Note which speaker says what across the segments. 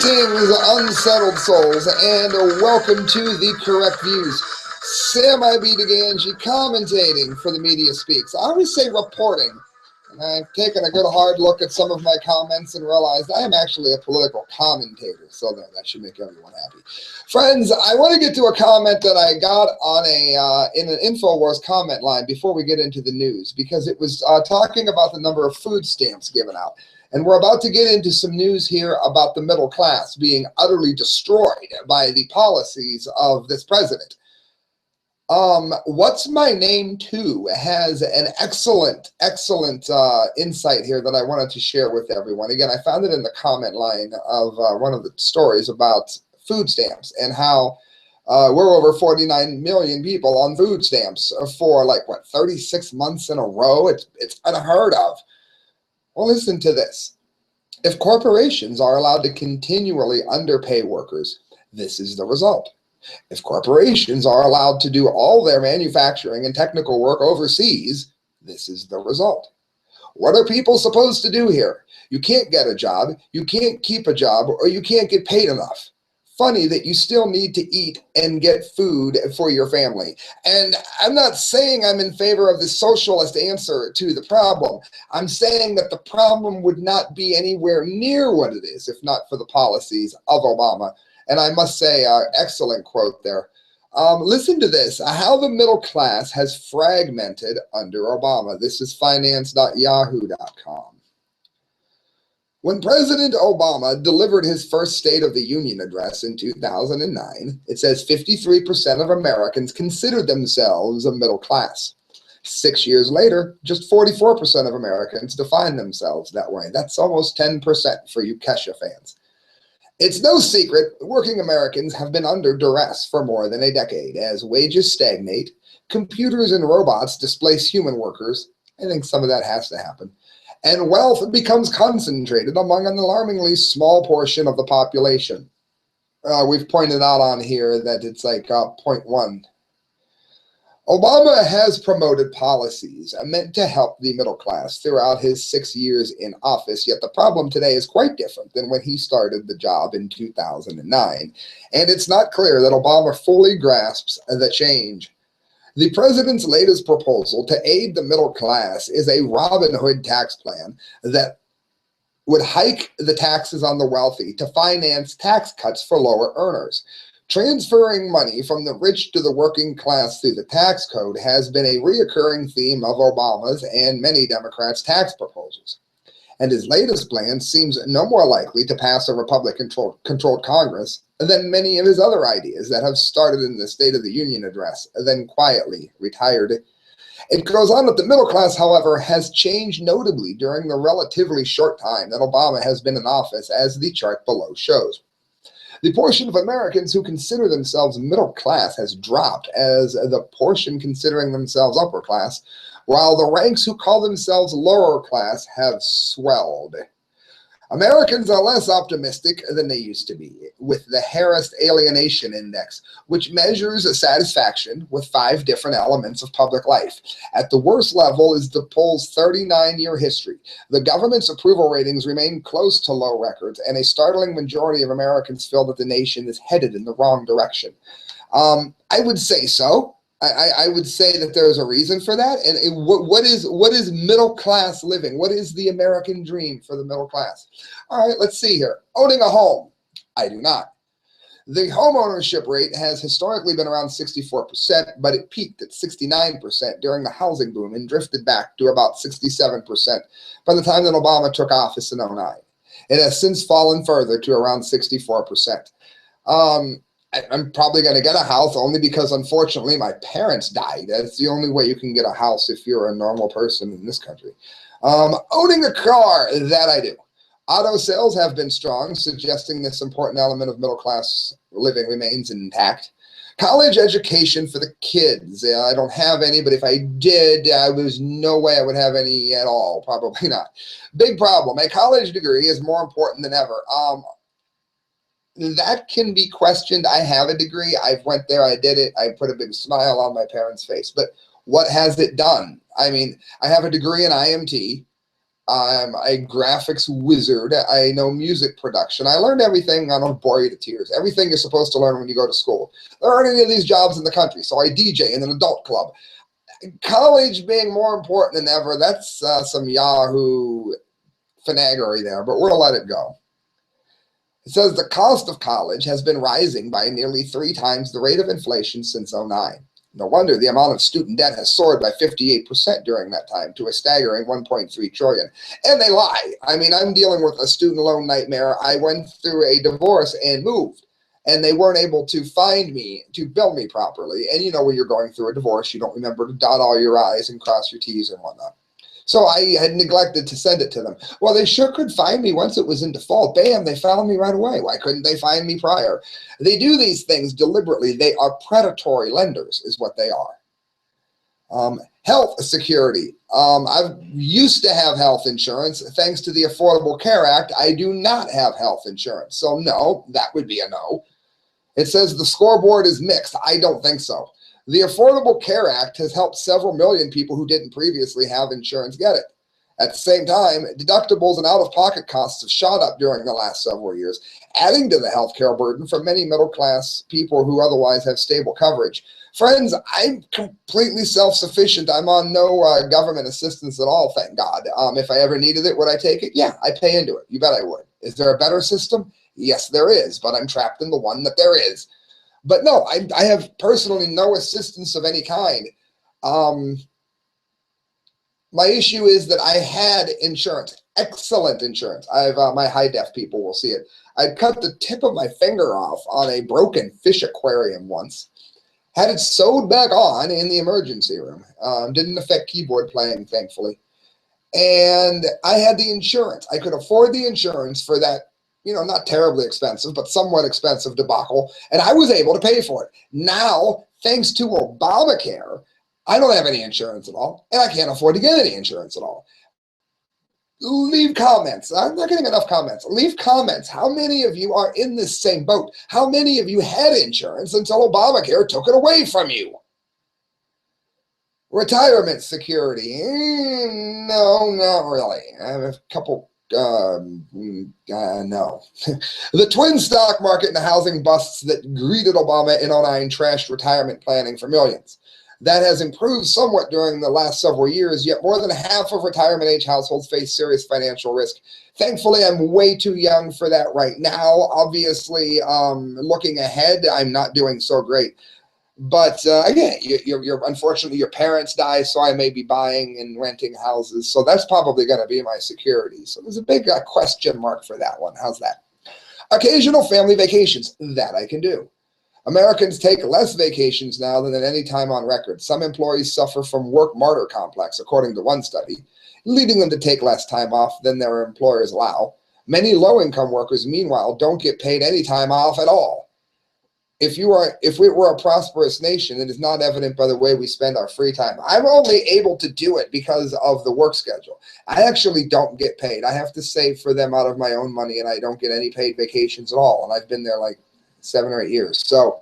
Speaker 1: Greetings, unsettled souls, and welcome to The Correct Views. Sam I.B. Gangi commentating for the Media Speaks. I always say reporting, and I've taken a good hard look at some of my comments and realized I am actually a political commentator, so that should make everyone happy. Friends, I want to get to a comment that I got on in an InfoWars comment line before we get into the news, because it was talking about the number of food stamps given out. And we're about to get into some news here about the middle class being utterly destroyed by the policies of this president. What's My Name 2 has an excellent insight here that I wanted to share with everyone. Again, I found it in the comment line of one of the stories about food stamps and how we're over 49 million people on food stamps for 36 months in a row. It's unheard of. Well, listen to this. If corporations are allowed to continually underpay workers, this is the result. If corporations are allowed to do all their manufacturing and technical work overseas, this is the result. What are people supposed to do here? You can't get a job, you can't keep a job, or you can't get paid enough. Funny that you still need to eat and get food for your family. And I'm not saying I'm in favor of the socialist answer to the problem. I'm saying that the problem would not be anywhere near what it is if not for the policies of Obama. And I must say, excellent quote there. Listen to this, how the middle class has fragmented under Obama. This is finance.yahoo.com. When President Obama delivered his first State of the Union address in 2009, it says 53% of Americans considered themselves a middle class. 6 years later, just 44% of Americans define themselves that way. That's almost 10% for you Kesha fans. It's no secret working Americans have been under duress for more than a decade as wages stagnate, computers and robots displace human workers. I think some of that has to happen. And wealth becomes concentrated among an alarmingly small portion of the population. We've pointed out on here that it's like 0.1. Obama has promoted policies meant to help the middle class throughout his 6 years in office, yet the problem today is quite different than when he started the job in 2009. And it's not clear that Obama fully grasps the change. The president's latest proposal to aid the middle class is a Robin Hood tax plan that would hike the taxes on the wealthy to finance tax cuts for lower earners. Transferring money from the rich to the working class through the tax code has been a reoccurring theme of Obama's and many Democrats' tax proposals. And his latest plan seems no more likely to pass a Republican-controlled Congress than many of his other ideas that have started in the State of the Union address, then quietly retired. It goes on that the middle class, however, has changed notably during the relatively short time that Obama has been in office, as the chart below shows. The portion of Americans who consider themselves middle class has dropped as the portion considering themselves upper class, while the ranks who call themselves lower class have swelled. Americans are less optimistic than they used to be, with the Harris Alienation Index, which measures satisfaction with 5 different elements of public life. At the worst level is the poll's 39-year history. The government's approval ratings remain close to low records, and a startling majority of Americans feel that the nation is headed in the wrong direction. I would say so. I would say that there's a reason for that. And what is middle class living? What is the American dream for the middle class? All right, let's see here. Owning a home. I do not. The home ownership rate has historically been around 64%, but it peaked at 69% during the housing boom and drifted back to about 67% by the time that Obama took office in 2009. It has since fallen further to around 64%. I'm probably going to get a house only because, unfortunately, my parents died. That's the only way you can get a house if you're a normal person in this country. Owning a car, that I do. Auto sales have been strong, suggesting this important element of middle-class living remains intact. College education for the kids. I don't have any, but if I did, there's no way I would have any at all. Probably not. Big problem. A college degree is more important than ever. That can be questioned. I have a degree. I went there. I did it. I put a big smile on my parents' face. But what has it done? I mean, I have a degree in IMT. I'm a graphics wizard. I know music production. I learned everything. I don't bore you to tears. Everything you're supposed to learn when you go to school. There aren't any of these jobs in the country, so I DJ in an adult club. College being more important than ever, that's some Yahoo finaggery there, but we'll let it go. It says the cost of college has been rising by nearly 3 times the rate of inflation since '09. No wonder the amount of student debt has soared by 58% during that time to a staggering $1.3 trillion. And they lie. I mean, I'm dealing with a student loan nightmare. I went through a divorce and moved, and they weren't able to find me to bill me properly. And you know, when you're going through a divorce, you don't remember to dot all your I's and cross your T's and whatnot. So I had neglected to send it to them. Well, they sure could find me once it was in default. Bam, they found me right away. Why couldn't they find me prior? They do these things deliberately. They are predatory lenders is what they are. Health security. I used to have health insurance. Thanks to the Affordable Care Act, I do not have health insurance. So no, that would be a no. It says the scoreboard is mixed. I don't think so. The Affordable Care Act has helped several million people who didn't previously have insurance get it. At the same time, deductibles and out-of-pocket costs have shot up during the last several years, adding to the healthcare burden for many middle-class people who otherwise have stable coverage. Friends, I'm completely self-sufficient. I'm on no government assistance at all, thank God. If I ever needed it, would I take it? Yeah, I pay into it. You bet I would. Is there a better system? Yes, there is, but I'm trapped in the one that there is. But no, I have personally no assistance of any kind. My issue is that I had insurance, excellent insurance. I've my high def people will see it. I cut the tip of my finger off on a broken fish aquarium once. Had it sewed back on in the emergency room. Didn't affect keyboard playing, thankfully. And I had the insurance. I could afford the insurance for that, you know, not terribly expensive, but somewhat expensive debacle, and I was able to pay for it. Now, thanks to Obamacare, I don't have any insurance at all, and I can't afford to get any insurance at all. Leave comments. I'm not getting enough comments. Leave comments. How many of you are in this same boat? How many of you had insurance until Obamacare took it away from you? Retirement security. No, not really. I have a couple. No. The twin stock market and the housing busts that greeted Obama in '09 trashed retirement planning for millions. That has improved somewhat during the last several years, yet more than half of retirement age households face serious financial risk. Thankfully, I'm way too young for that right now. Obviously, looking ahead, I'm not doing so great. But again, you're unfortunately your parents die, so I may be buying and renting houses. So that's probably going to be my security. So there's a big question mark for that one. How's that? Occasional family vacations. That I can do. Americans take less vacations now than at any time on record. Some employees suffer from work martyr complex, according to one study, leading them to take less time off than their employers allow. Many low-income workers, meanwhile, don't get paid any time off at all. If we were a prosperous nation, it is not evident by the way we spend our free time. I'm only able to do it because of the work schedule. I actually don't get paid. I have to save for them out of my own money, and I don't get any paid vacations at all. And I've been there like 7 or 8 years. So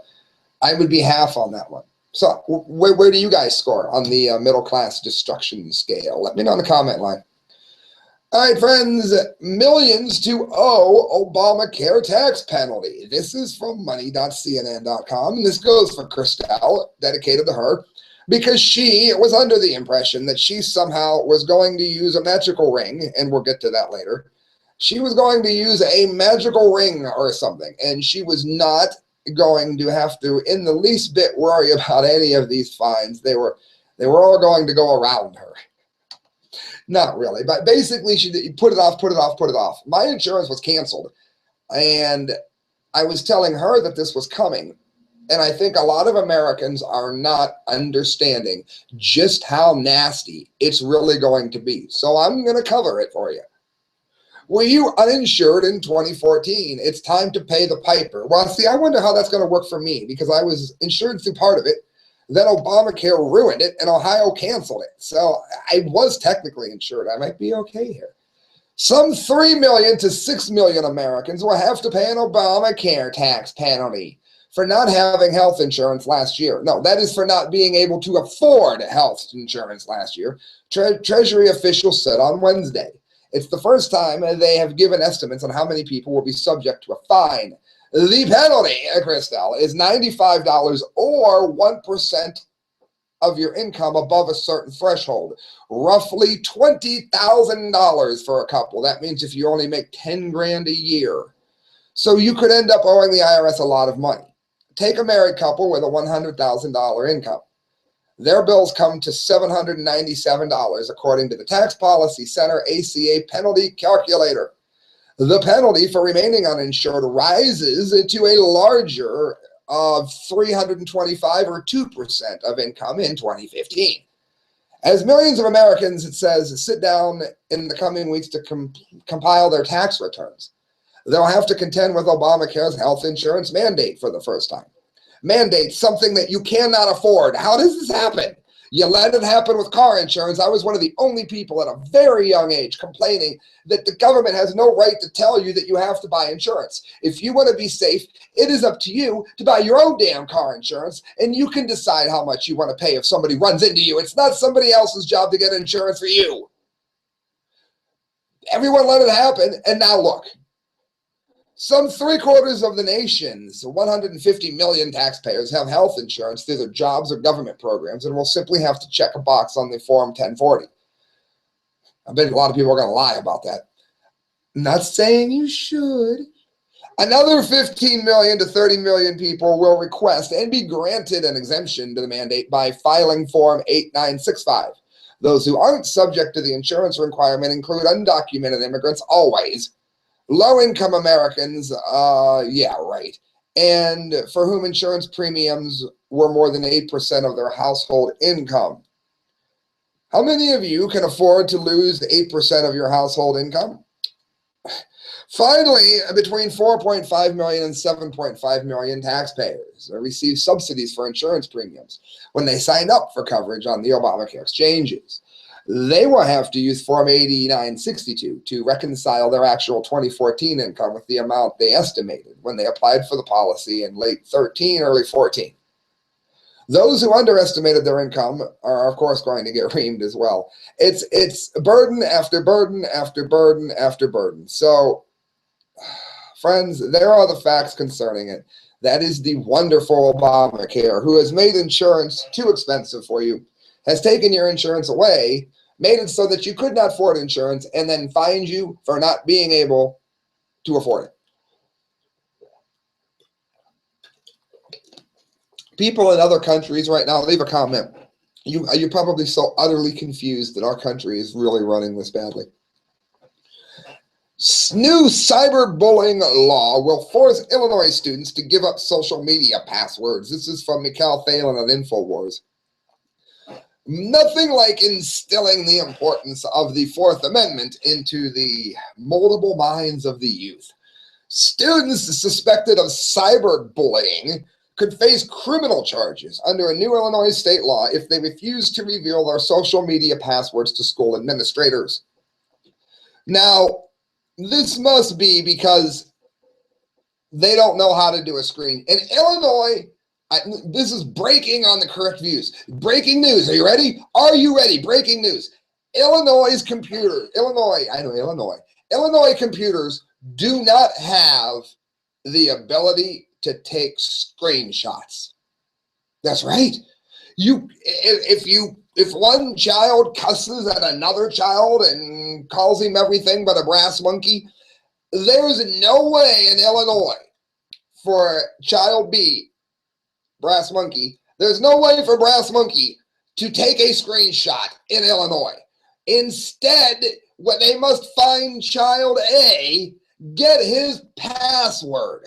Speaker 1: I would be half on that one. So where do you guys score on the middle class destruction scale? Let me know in the comment line. All right, friends, millions to owe Obamacare tax penalty. This is from money.cnn.com. And this goes for Crastel, dedicated to her, because she was under the impression that she somehow was going to use a magical ring, and we'll get to that later. She was going to use a magical ring or something, and she was not going to have to, in the least bit, worry about any of these fines. They were all going to go around her. Not really, but basically she put it off. My insurance was canceled, and I was telling her that this was coming, and I think a lot of Americans are not understanding just how nasty it's really going to be. So I'm going to cover it for you. Were you uninsured in 2014? It's time to pay the piper. Well, see, I wonder how that's going to work for me, because I was insured through part of it. Then Obamacare ruined it, and Ohio canceled it. So I was technically insured. I might be okay here. Some 3 million to 6 million Americans will have to pay an Obamacare tax penalty for not having health insurance last year. No, that is for not being able to afford health insurance last year, Treasury officials said on Wednesday. It's the first time they have given estimates on how many people will be subject to a fine. The penalty, Crastel, is $95 or 1% of your income above a certain threshold, roughly $20,000 for a couple. That means if you only make 10 grand a year. So you could end up owing the IRS a lot of money. Take a married couple with a $100,000 income. Their bills come to $797 according to the Tax Policy Center ACA penalty calculator. The penalty for remaining uninsured rises to a larger of $325 or 2% of income in 2015. As millions of Americans, it says, sit down in the coming weeks to compile their tax returns, they'll have to contend with Obamacare's health insurance mandate for the first time. Mandate something that you cannot afford. How does this happen? You let it happen with car insurance. I was one of the only people at a very young age complaining that the government has no right to tell you that you have to buy insurance. If you want to be safe, it is up to you to buy your own damn car insurance, and you can decide how much you want to pay if somebody runs into you. It's not somebody else's job to get insurance for you. Everyone let it happen, and now look. Some 3/4 of the nation's 150 million taxpayers have health insurance through their jobs or government programs and will simply have to check a box on the Form 1040. I bet a lot of people are going to lie about that. I'm not saying you should. Another 15 million to 30 million people will request and be granted an exemption to the mandate by filing Form 8965. Those who aren't subject to the insurance requirement include undocumented immigrants always. Low-income Americans, yeah, right, and for whom insurance premiums were more than 8% of their household income. How many of you can afford to lose 8% of your household income? Finally, between 4.5 million and 7.5 million taxpayers receive subsidies for insurance premiums when they sign up for coverage on the Obamacare exchanges. They will have to use Form 8962 to reconcile their actual 2014 income with the amount they estimated when they applied for the policy in late 13, early 14. Those who underestimated their income are, of course, going to get reamed as well. It's burden after burden after burden after burden. So, friends, there are the facts concerning it. That is the wonderful Obamacare, who has made insurance too expensive for you, has taken your insurance away, made it so that you could not afford insurance, and then fined you for not being able to afford it. People in other countries right now, leave a comment. You're probably so utterly confused that our country is really running this badly. New cyberbullying law will force Illinois students to give up social media passwords. This is from Mikhail Thalen of InfoWars. Nothing like instilling the importance of the Fourth Amendment into the moldable minds of the youth. Students suspected of cyberbullying could face criminal charges under a new Illinois state law if they refuse to reveal their social media passwords to school administrators. Now, this must be because they don't know how to do a screen. In Illinois, this is breaking on the correct views. Breaking news. Are you ready? Are you ready? Breaking news. Illinois computers do not have the ability to take screenshots. That's right. If one child cusses at another child and calls him everything but a brass monkey, there's no way in Illinois for child B, brass monkey, there's no way for brass monkey to take a screenshot in Illinois. Instead, when they must find child A, get his password,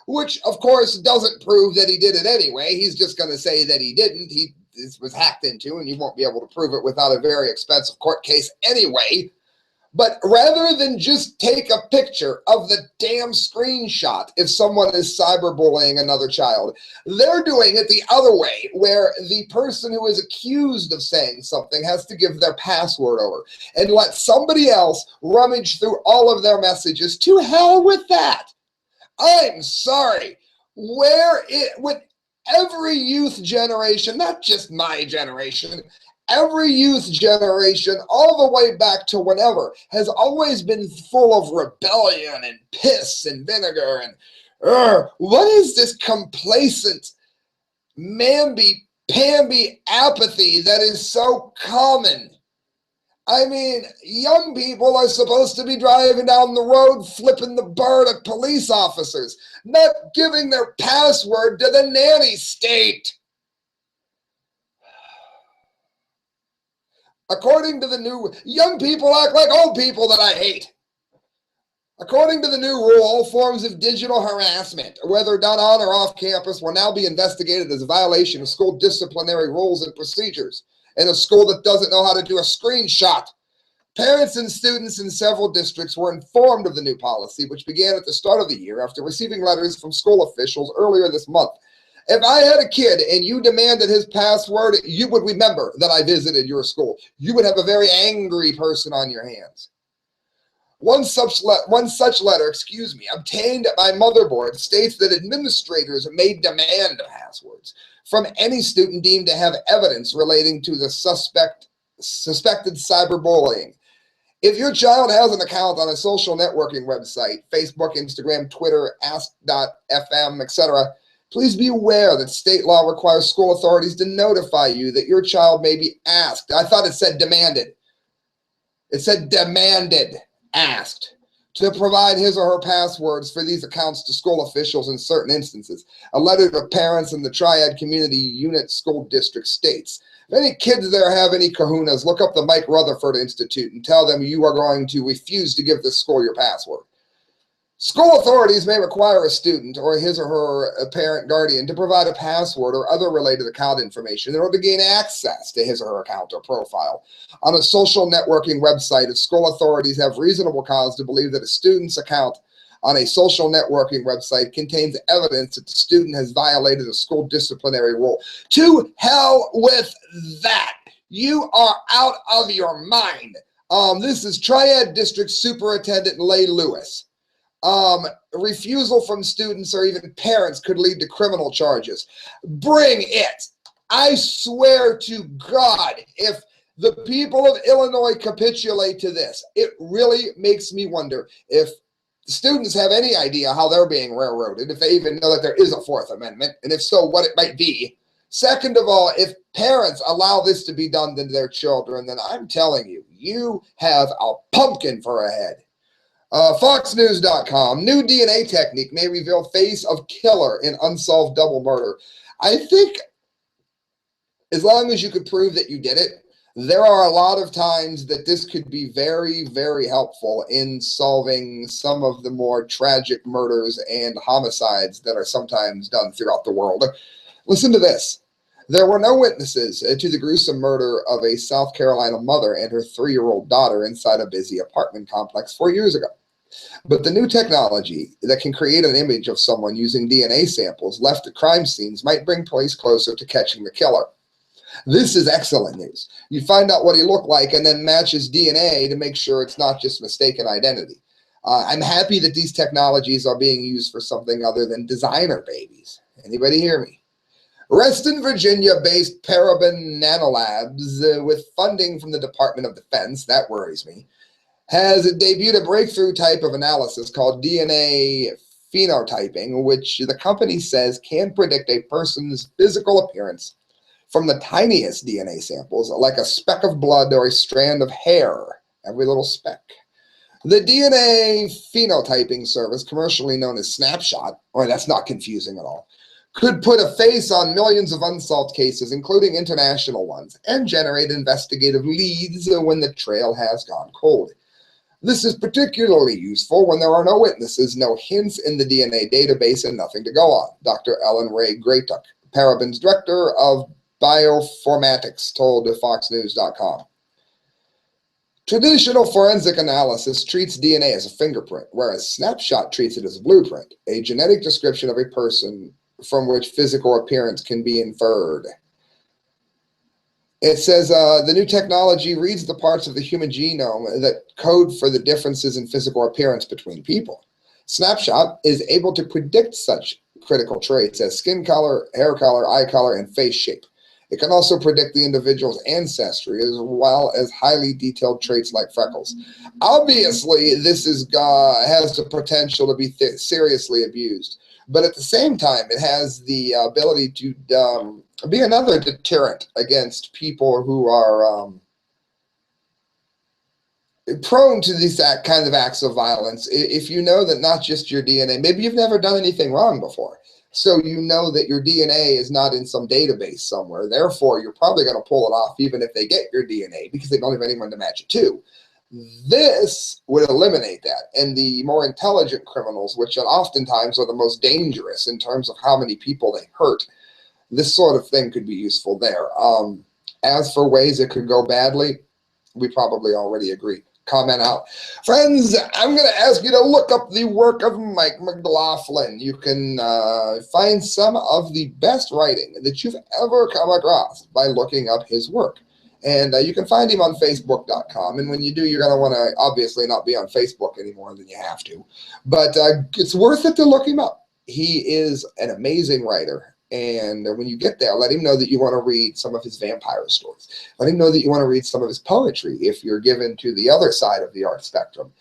Speaker 1: which of course doesn't prove that he did it anyway. He's just going to say that he didn't. This was hacked into, and you won't be able to prove it without a very expensive court case anyway. But rather than just take a picture of the damn screenshot if someone is cyberbullying another child, they're doing it the other way, where the person who is accused of saying something has to give their password over and let somebody else rummage through all of their messages. To hell with that. I'm sorry. With every youth generation, not just my generation, Every youth generation, all the way back to whenever, has always been full of rebellion and piss and vinegar and what is this complacent, mamby-pamby apathy that is so common? I mean, young people are supposed to be driving down the road flipping the bird at police officers, not giving their password to the nanny state. According to the new, young people act like old people that I hate. According to the new rule, all forms of digital harassment, whether done on or off campus, will now be investigated as a violation of school disciplinary rules and procedures in a school that doesn't know how to do a screenshot. Parents and students in several districts were informed of the new policy, which began at the start of the year after receiving letters from school officials earlier this month. If I had a kid and you demanded his password, you would remember that I visited your school. You would have a very angry person on your hands. One such letter, obtained by Motherboard states that administrators may demand passwords from any student deemed to have evidence relating to the suspected cyberbullying. If your child has an account on a social networking website, Facebook, Instagram, Twitter, Ask.fm, etc., please be aware that state law requires school authorities to notify you that your child may be asked. I thought it said demanded. It said demanded, asked, to provide his or her passwords for these accounts to school officials in certain instances. A letter to parents in the Triad Community Unit School District states, if any kids there have any kahunas, look up the Mike Rutherford Institute and tell them you are going to refuse to give this school your password. School authorities may require a student or his or her parent guardian to provide a password or other related account information in order to gain access to his or her account or profile on a social networking website if school authorities have reasonable cause to believe that a student's account on a social networking website contains evidence that the student has violated a school disciplinary rule. To hell with that. You are out of your mind. This is Triad District Superintendent Leigh Lewis. Refusal from students or even parents could lead to criminal charges. Bring it. I swear to God, if the people of Illinois capitulate to this, it really makes me wonder if students have any idea how they're being railroaded, if they even know that there is a Fourth Amendment, and if so, what it might be. Second of all, if parents allow this to be done to their children, then I'm telling you, you have a pumpkin for a head. FoxNews.com, new DNA technique may reveal face of killer in unsolved double murder. I think as long as you could prove that you did it, there are a lot of times that this could be very, very helpful in solving some of the more tragic murders and homicides that are sometimes done throughout the world. Listen to this. There were no witnesses to the gruesome murder of a South Carolina mother and her 3-year-old daughter inside a busy apartment complex 4 years ago. But the new technology that can create an image of someone using DNA samples left at crime scenes might bring police closer to catching the killer. This is excellent news. You find out what he looked like and then match his DNA to make sure it's not just mistaken identity. I'm happy that these technologies are being used for something other than designer babies. Anybody hear me? Reston, Virginia-based Paraben Nanolabs, with funding from the Department of Defense, that worries me, has debuted a breakthrough type of analysis called DNA phenotyping, which the company says can predict a person's physical appearance from the tiniest DNA samples, like a speck of blood or a strand of hair, every little speck. The DNA phenotyping service, commercially known as Snapshot, or that's not confusing at all, could put a face on millions of unsolved cases, including international ones, and generate investigative leads when the trail has gone cold. This is particularly useful when there are no witnesses, no hints in the DNA database, and nothing to go on. Dr. Ellen Ray Graytuck, Paraben's director of bioinformatics, told FoxNews.com. Traditional forensic analysis treats DNA as a fingerprint, whereas Snapshot treats it as a blueprint, a genetic description of a person from which physical appearance can be inferred. It says the new technology reads the parts of the human genome that code for the differences in physical appearance between people. Snapshot is able to predict such critical traits as skin color, hair color, eye color, and face shape. It can also predict the individual's ancestry as well as highly detailed traits like freckles. Obviously, this has the potential to be seriously abused, but at the same time, it has the ability to be another deterrent against people who are prone to these kind of acts of violence. If you know that not just your DNA, maybe you've never done anything wrong before, so you know that your DNA is not in some database somewhere. Therefore, you're probably going to pull it off even if they get your DNA because they don't have anyone to match it to. This would eliminate that. And the more intelligent criminals, which oftentimes are the most dangerous in terms of how many people they hurt, this sort of thing could be useful there. As for ways it could go badly, we probably already agree. Comment out. Friends, I'm going to ask you to look up the work of Mike McLaughlin. You can find some of the best writing that you've ever come across by looking up his work. And you can find him on Facebook.com. And when you do, you're going to want to obviously not be on Facebook any more than you have to. But it's worth it to look him up. He is an amazing writer. And when you get there, let him know that you want to read some of his vampire stories. Let him know that you want to read some of his poetry if you're given to the other side of the art spectrum.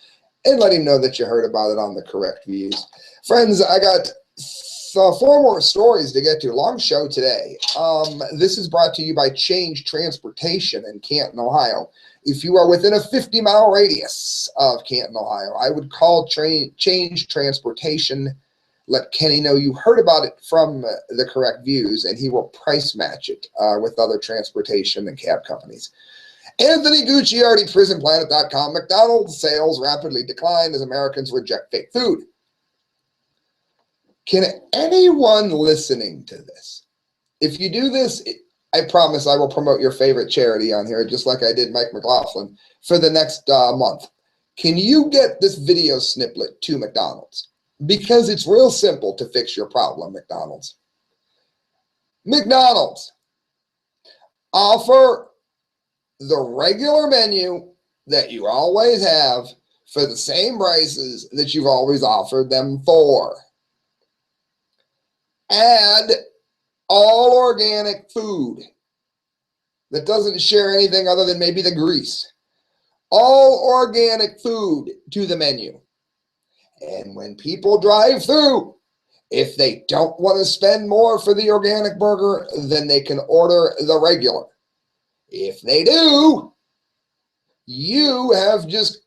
Speaker 1: And let him know that you heard about it on The Correct Views. Friends, I got 4 more stories to get to. Long show today. This is brought to you by Change Transportation in Canton, Ohio. If you are within a 50-mile radius of Canton, Ohio, I would call Change Transportation. Let Kenny know you heard about it from The Correct Views, and he will price match it with other transportation and cab companies. Anthony Gucciardi, PrisonPlanet.com. McDonald's sales rapidly decline as Americans reject fake food. Can anyone listening to this, if you do this, I promise I will promote your favorite charity on here, just like I did Mike McLaughlin, for the next month. Can you get this video snippet to McDonald's? Because it's real simple to fix your problem, McDonald's. McDonald's, offer the regular menu that you always have for the same prices that you've always offered them for. Add all organic food that doesn't share anything other than maybe the grease. All organic food to the menu. And when people drive through, if they don't want to spend more for the organic burger, then they can order the regular. If they do, you have just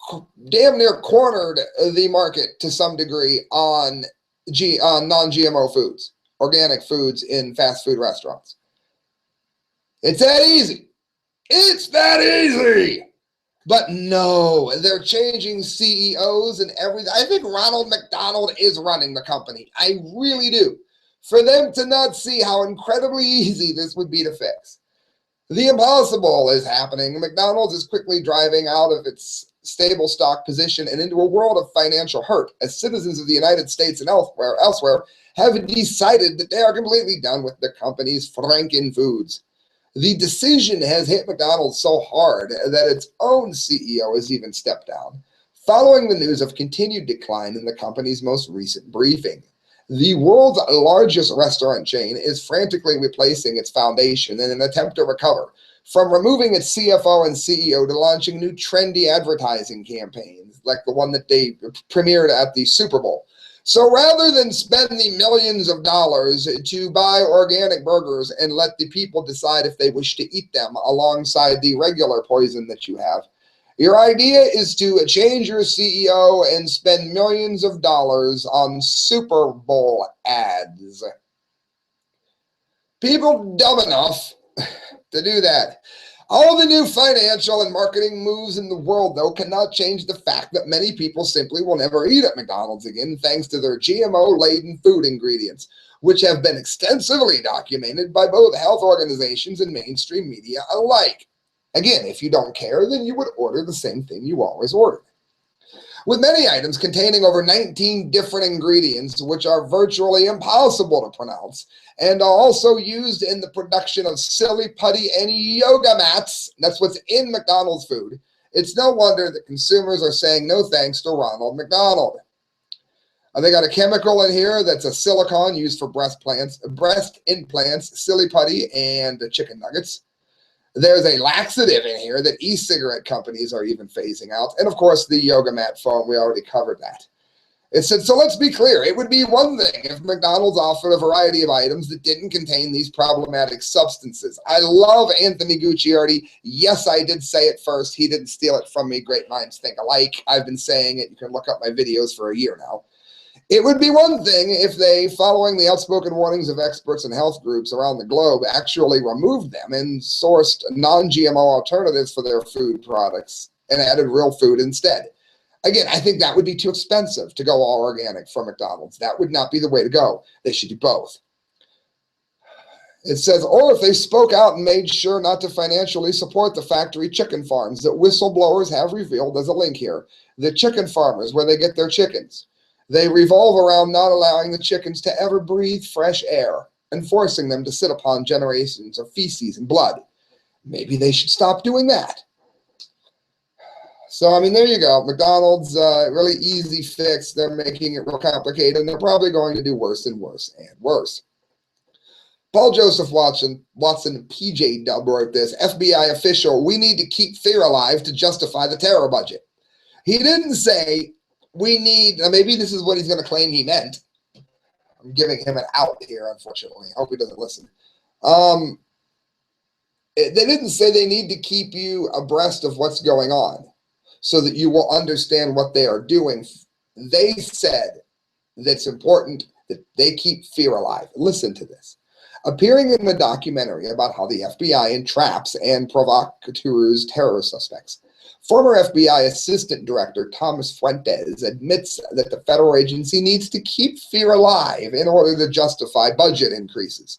Speaker 1: damn near cornered the market to some degree on non-GMO foods, organic foods in fast food restaurants. It's that easy. It's that easy. But no, they're changing CEOs and everything. I think Ronald McDonald is running the company. I really do. For them to not see how incredibly easy this would be to fix. The impossible is happening. McDonald's is quickly driving out of its stable stock position and into a world of financial hurt as citizens of the United States and elsewhere have decided that they are completely done with the company's Franken foods. The decision has hit McDonald's so hard that its own CEO has even stepped down, following the news of continued decline in the company's most recent briefing. The world's largest restaurant chain is frantically replacing its foundation in an attempt to recover, from removing its CFO and CEO to launching new trendy advertising campaigns, like the one that they premiered at the Super Bowl. So rather than spend the millions of dollars to buy organic burgers and let the people decide if they wish to eat them alongside the regular poison that you have, your idea is to change your CEO and spend millions of dollars on Super Bowl ads. People dumb enough to do that. All the new financial and marketing moves in the world, though, cannot change the fact that many people simply will never eat at McDonald's again thanks to their GMO-laden food ingredients, which have been extensively documented by both health organizations and mainstream media alike. Again, if you don't care, then you would order the same thing you always ordered. With many items containing over 19 different ingredients, which are virtually impossible to pronounce, and are also used in the production of silly putty and yoga mats, that's what's in McDonald's food, it's no wonder that consumers are saying no thanks to Ronald McDonald. They got a chemical in here that's a silicone used for breast implants, silly putty, and chicken nuggets. There's a laxative in here that e-cigarette companies are even phasing out. And of course, the yoga mat foam, we already covered that. It said, so let's be clear. It would be one thing if McDonald's offered a variety of items that didn't contain these problematic substances. I love Anthony Gucciardi. Yes, I did say it first. He didn't steal it from me. Great minds think alike. I've been saying it. You can look up my videos for a year now. It would be one thing if they, following the outspoken warnings of experts and health groups around the globe, actually removed them and sourced non-GMO alternatives for their food products and added real food instead. Again, I think that would be too expensive to go all organic for McDonald's. That would not be the way to go. They should do both. It says, or if they spoke out and made sure not to financially support the factory chicken farms that whistleblowers have revealed, there's a link here, the chicken farmers where they get their chickens. They revolve around not allowing the chickens to ever breathe fresh air and forcing them to sit upon generations of feces and blood. Maybe they should stop doing that. So, I mean, there you go. McDonald's, really easy fix. They're making it real complicated, and they're probably going to do worse and worse and worse. Paul Joseph Watson, PJ Dub wrote this, FBI official, we need to keep fear alive to justify the terror budget. He didn't say we need, maybe this is what he's going to claim he meant. I'm giving him an out here, unfortunately. I hope he doesn't listen. They didn't say they need to keep you abreast of what's going on so that you will understand what they are doing. They said that it's important that they keep fear alive. Listen to this. Appearing in the documentary about how the FBI entraps and provocateurs terror suspects, former FBI Assistant Director Thomas Fuentes admits that the federal agency needs to keep fear alive in order to justify budget increases.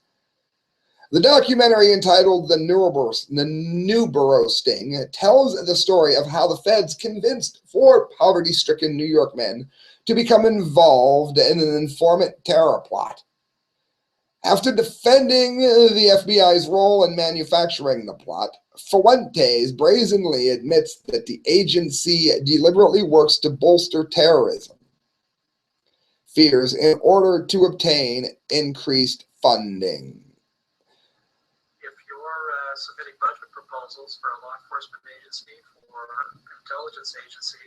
Speaker 1: The documentary, entitled The Newborough Sting, tells the story of how the feds convinced four poverty-stricken New York men to become involved in an informant terror plot. After defending the FBI's role in manufacturing the plot, Fuentes brazenly admits that the agency deliberately works to bolster terrorism fears in order to obtain increased funding.
Speaker 2: If you're submitting budget proposals for a law enforcement agency, for an intelligence agency,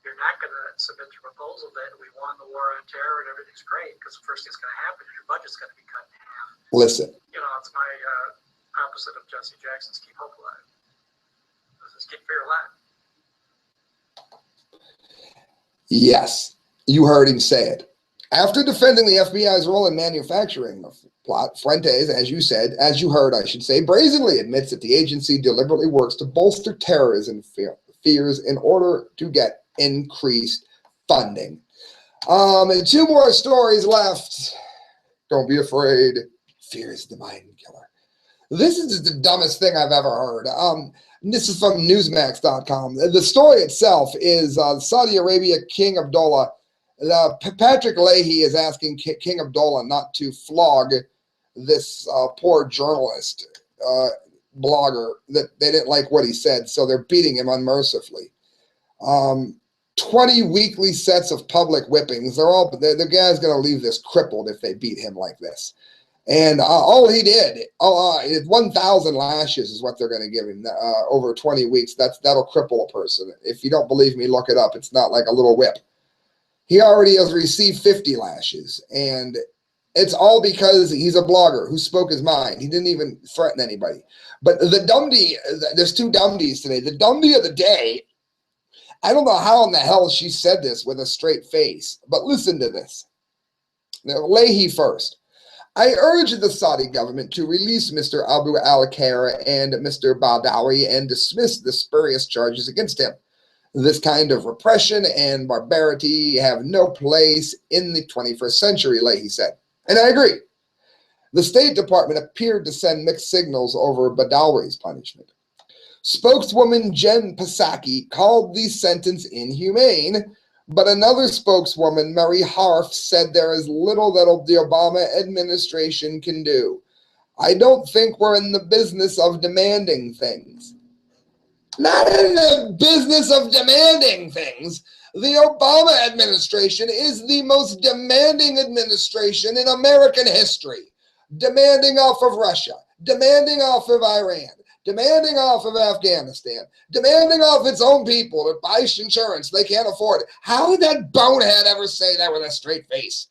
Speaker 2: you're not going to submit your proposal that we won the war on terror and everything's great, because the first thing that's going to happen is your budget's going to be cut in half.
Speaker 1: Listen.
Speaker 2: You know, it's my opposite of Jesse Jackson's keep hope alive. This is keep fear alive.
Speaker 1: Yes, you heard him say it. After defending the FBI's role in manufacturing the plot, Fuentes, as you heard, I should say, brazenly admits that the agency deliberately works to bolster terrorism fears in order to get increased funding. And two more stories left. Don't be afraid. Fear is the mind killer. This is the dumbest thing I've ever heard. This is from Newsmax.com. The story itself is Saudi Arabia King Abdullah. Patrick Leahy is asking King Abdullah not to flog this poor journalist, blogger, that they didn't like what he said, so they're beating him unmercifully. 20 weekly sets of public whippings. The guy's going to leave this crippled if they beat him like this. And all he did, 1,000 lashes is what they're going to give him over 20 weeks. That'll cripple a person. If you don't believe me, look it up. It's not like a little whip. He already has received 50 lashes, and it's all because he's a blogger who spoke his mind. He didn't even threaten anybody. But the DUMBDEE, there's two DUMBDEEs today. The DUMBDEE of the day, I don't know how in the hell she said this with a straight face, but listen to this. Now, Leahy first. I urge the Saudi government to release Mr. Abu al-Khair and Mr. Badawi and dismiss the spurious charges against him. This kind of repression and barbarity have no place in the 21st century, Leahy said. And I agree. The State Department appeared to send mixed signals over Badawi's punishment. Spokeswoman Jen Psaki called the sentence inhumane, but another spokeswoman, Mary Harf, said there is little that the Obama administration can do. I don't think we're in the business of demanding things. Not in the business of demanding things. The Obama administration is the most demanding administration in American history, demanding off of Russia, demanding off of Iran, demanding off of Afghanistan, demanding off its own people to buy insurance they can't afford. How did that bonehead ever say that with a straight face?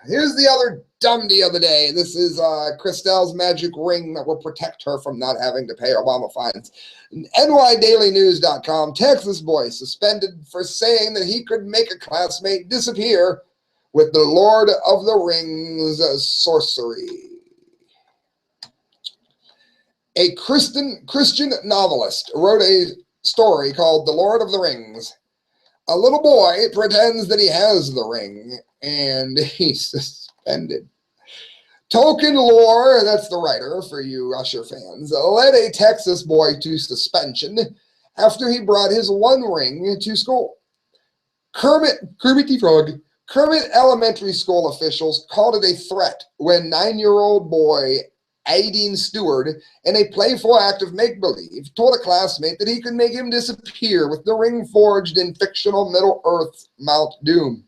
Speaker 1: Here's the other DUMBDEE of the day. This is Crastel's magic ring that will protect her from not having to pay Obama fines. NYDailyNews.com, Texas boy suspended for saying that he could make a classmate disappear with the Lord of the Rings sorcery. A Christian novelist wrote a story called The Lord of the Rings. A little boy pretends that he has the ring, and he's suspended. Tolkien Lore, that's the writer for you Usher fans, led a Texas boy to suspension after he brought his one ring to school. Kermit the Frog. Kermit Elementary School officials called it a threat when 9-year-old boy Aiden Stewart, in a playful act of make-believe, told a classmate that he could make him disappear with the ring forged in fictional Middle-earth Mount Doom.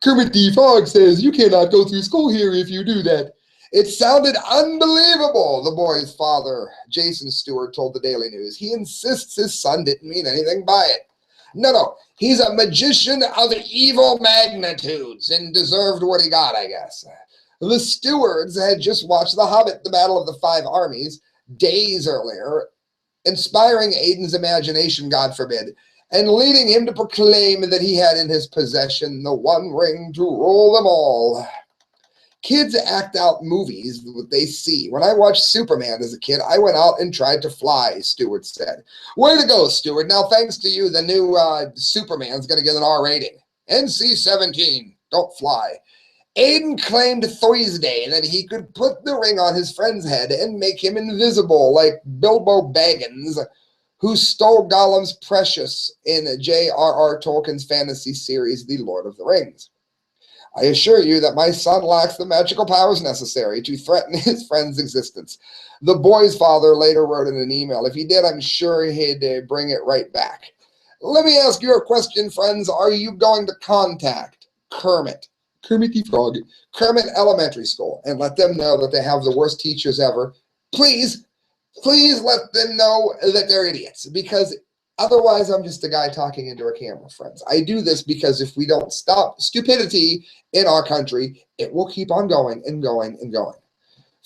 Speaker 1: Kermit the Frog says, "You cannot go through school here if you do that." It sounded unbelievable, the boy's father, Jason Stewart, told the Daily News. He insists his son didn't mean anything by it. No, he's a magician of evil magnitudes and deserved what he got, I guess. The Stewarts had just watched The Hobbit, The Battle of the Five Armies, days earlier, inspiring Aiden's imagination, God forbid, and leading him to proclaim that he had in his possession the one ring to rule them all. Kids act out movies that they see. When I watched Superman as a kid, I went out and tried to fly, Stewart said. Way to go, Stewart. Now, thanks to you, the new Superman's going to get an R rating. NC-17. Don't fly. Aiden claimed Thursday that he could put the ring on his friend's head and make him invisible, like Bilbo Baggins, who stole Gollum's precious in J.R.R. Tolkien's fantasy series, The Lord of the Rings. I assure you that my son lacks the magical powers necessary to threaten his friend's existence. The boy's father later wrote in an email, if he did, I'm sure he'd bring it right back. Let me ask you a question, friends. Are you going to contact Kermit the Frog, Kermit Elementary School, and let them know that they have the worst teachers ever? Please let them know that they're idiots, because otherwise I'm just a guy talking into a camera, friends. I do this because if we don't stop stupidity in our country, it will keep on going and going and going.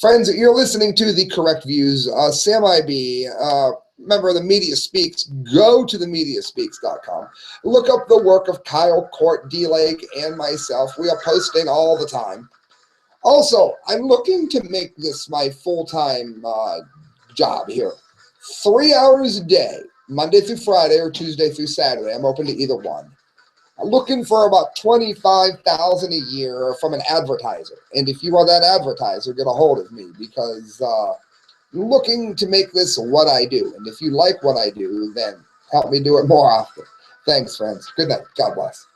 Speaker 1: Friends, you're listening to The Correct Views. Sam I.B., member of the Media Speaks. Go to themediaspeaks.com. Look up the work of Kyle, Court, D-Lake, and myself. We are posting all the time. Also, I'm looking to make this my full-time job here. 3 hours a day, Monday through Friday or Tuesday through Saturday. I'm open to either one. I'm looking for about $25,000 a year from an advertiser. And if you are that advertiser, get a hold of me, because I'm looking to make this what I do. And if you like what I do, then help me do it more often. Thanks, friends. Good night. God bless.